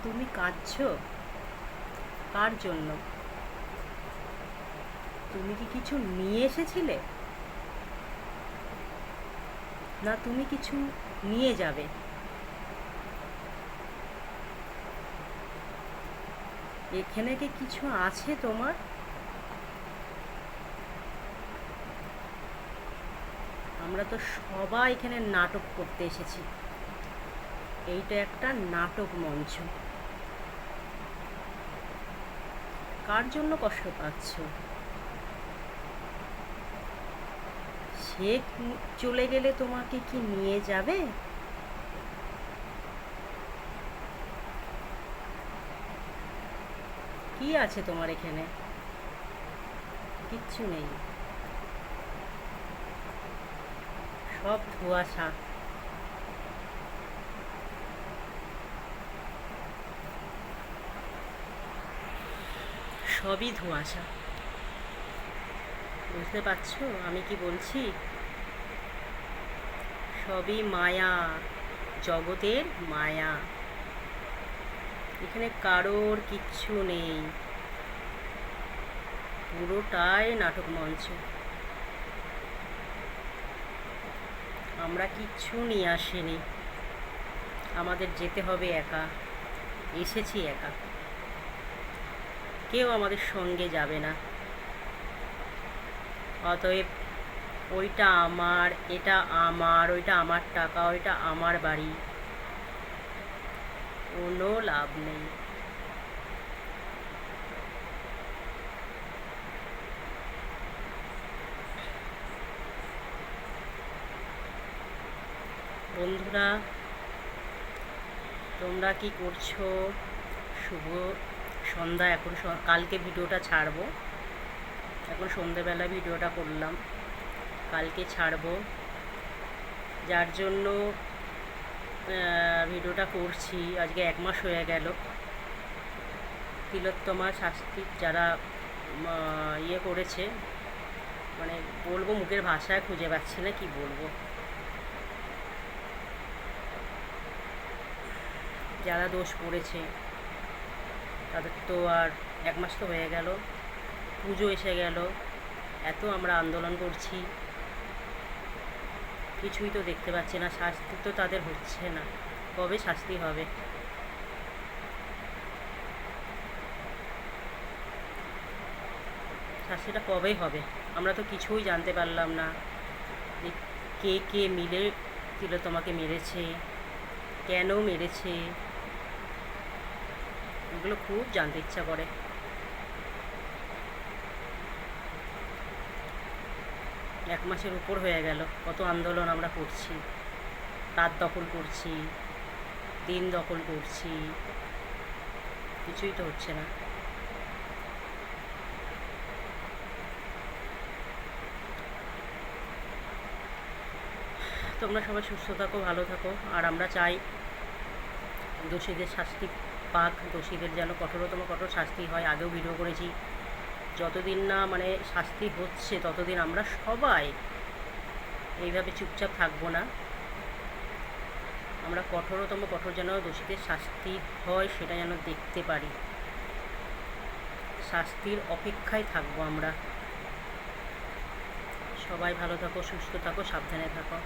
তুমি কাঁদছো? কার জন্য? তুমি কি কিছু নিয়ে এসেছিলে, না তুমি কিছু নিয়ে যাবে? এখানে কি কিছু আছে তোমার? আমরা তো সবাই এখানে নাটক করতে এসেছি। এইটা একটা নাটক মঞ্চ। কার জন্য কষ্ট পাচ্ছ? সে চলে গেলে তোমাকে কি নিয়ে যাবে? কি আছে তোমার এখানে? কিচ্ছু নেই, সব ধোঁয়াশা। সবই ধোঁয়াশা। বুঝতে পারছো আমি কি বলছি? সবই মায়া, জগতের মায়া। এখানে কারোর কিচ্ছু নেই, পুরোটাই নাটক মঞ্চ। আমরা কিচ্ছু নিয়ে আসিনি, আমাদের যেতে হবে একা, এসেছি একা, কেউ আমাদের সঙ্গে যাবে না। অতএব ওইটা আমার, এটা আমার, ওইটা আমার টাকা, ওইটা আমার বাড়ি, কোনো লাভ নেই। বন্ধুরা, তোমরা কি করছো? শুভ সন্ধ্যা। এখন কালকে ভিডিওটা ছাড়বো, এখন সন্ধ্যেবেলা ভিডিওটা করলাম, কালকে ছাড়বো। যার জন্য ভিডিওটা করছি, আজকে 1 মাস হয়ে গেল। তিলোত্তমা শাস্তি যারা ইয়ে করেছে, মানে বলবো মুখের ভাষায় খুঁজে পাচ্ছি না কি বলবো। যারা দোষ করেছে তাদের তো আর 1 মাস তো হয়ে গেল, পুজো এসে গেল, এত আমরা আন্দোলন করছি, কিছুই তো দেখতে পাচ্ছি না। শাস্তি তো তাদের হচ্ছে না, কবে শাস্তি হবে? শাস্তিটা কবে হবে? আমরা তো কিছুই জানতে পারলাম না যে কে কে মিলে তিলোত্তমাকে মেরেছে, কেন মেরেছে, এগুলো খুব জানতে ইচ্ছা করে। 1 মাসের উপর হয়ে গেল, কত আন্দোলন আমরা করছি, রাত দখল করছি, দিন দখল করছি, কিছুই তো হচ্ছে না। তোমরা সবাই সুস্থ থাকো, ভালো থাকো। আর আমরা চাই দোষীদের শাস্তি পাক, দোষীদের যেন কঠোরতম কঠোর শাস্তি হয়। আগেও ভিডিও করেছি, যতদিন না মানে শাস্তি হচ্ছে ততদিন আমরা সবাই এইভাবে চুপচাপ থাকবো না। আমরা কঠোরতম কঠোর যেন দোষীদের শাস্তি হয় সেটা যেন দেখতে পারি, শাস্তির অপেক্ষায় থাকবো আমরা। সবাই ভালো থাকো, সুস্থ থাকো, সাবধানে থাকো।